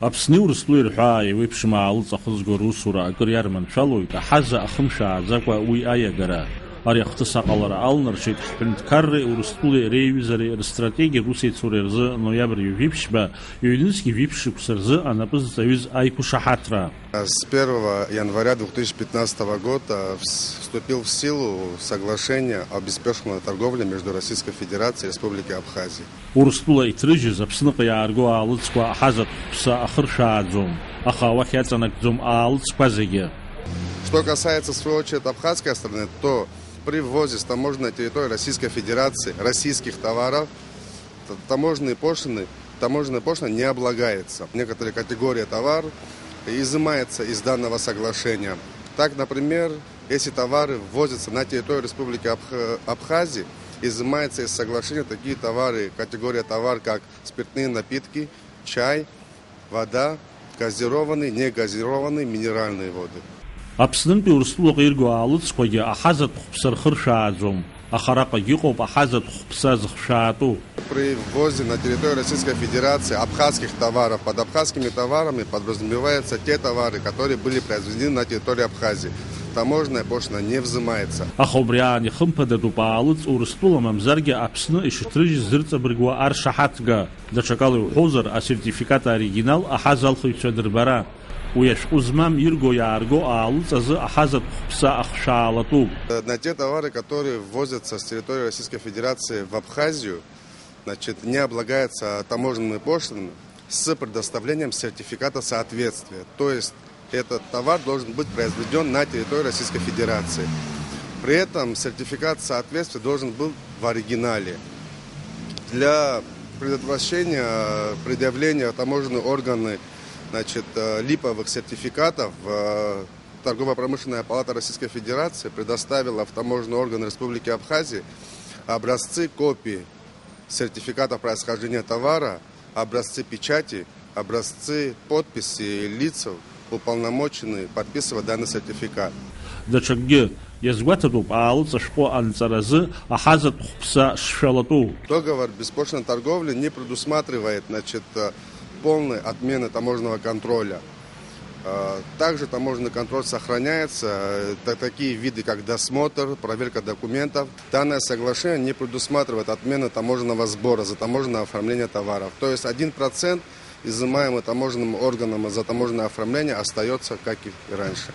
Аԥсни Урыстәылеи рҳәаа еиуеиԥшым аалыҵахызго русура акыр иарманшәалоит аҳаза ахымшааӡакәа уи аиагара. Ари ахҭыс аҟалара алнаршеит ҳҳәынҭқарреи Урыстәылеи реиҩызареи рстратегиатә усеицуреи рзы ноиабр ҩажәиԥшьба ҩ-ҩнызқьи жәиԥшьқәса рзы анапы-зҵаҩыз аиқәышаҳаҭра. С 1 января 2015 года вступил в силу соглашение об беспошлиной торговле между Российской Федерацией и Республикой Абхазия. Урыстәыла иҭрыжьыз Аԥсныҟа иаарго аалыҵқәа аҳазатә қәԥса ахыршааӡом, аха уахь иаҵанакӡом аалыҵқәа зегьы. Что касается, в свою очередь, абхазской стороны, то при ввозе с таможенной территории Российской Федерации российских товаров таможенная пошлина не облагается. Некоторые категории товаров изымаются из данного соглашения. Так, например, если товары ввозятся на территорию Республики Абхазия, изымаются из соглашения такие товары, категория товар, как спиртные напитки, чай, вода, газированные, негазированные минеральные воды. Аԥснынтәи Урыстәылаҟа ирго аалыҵқәагьы аҳазатә қәԥса рхыршааӡом, аха араҟагьы ыҟоуп аҳазатә қәԥса зыхшаатәу. При ввозе на территорию Российской Федерации абхазских товаров, под абхазскими товарами подразумеваются те товары, которые были произведены на территории Абхазии. Таможенная пошлина не взимается. Аха убри аан ихымԥадатәуп аалыҵ Урыстәыла мамзаргьы Аԥсны ишыҭрыжьыз зырҵабыргуа аршаҳаҭга. Даҽакала иуҳәозар, асертификат аоригинал аҳаз алхыҩцәа дырбара. Уи ашәҟәы змам ирго иаарго аалыҵ азы аҳазатә қәԥса ахшаалатәуп. На те товары, которые ввозятся с территории Российской Федерации в Абхазию, не облагаются таможенными пошлинами с предоставлением сертификата соответствия. То есть этот товар должен быть произведен на территории Российской Федерации. При этом сертификат соответствия должен быть в оригинале. Для предотвращения предъявления таможенные органы липовых сертификатов Торгово-промышленная палата Российской Федерации предоставила в таможенный орган Республики Абхазия образцы копий сертификатов происхождения товара, образцы печати, образцы подписи лиц, уполномоченные подписывать данный сертификат. Даҽакгьы иазгәаҭатәуп аалыҵ ашәҟәы анҵаразы аҳазатә қәԥса шшәалатәу. Договор беспошлиной торговли не предусматривает полной отмены таможенного контроля. Также таможенный контроль сохраняется, такие виды, как досмотр, проверка документов. Данное соглашение не предусматривает отмены таможенного сбора за таможенное оформление товаров. То есть 1% изымаемый таможенным органом за таможенное оформление остается, как и раньше.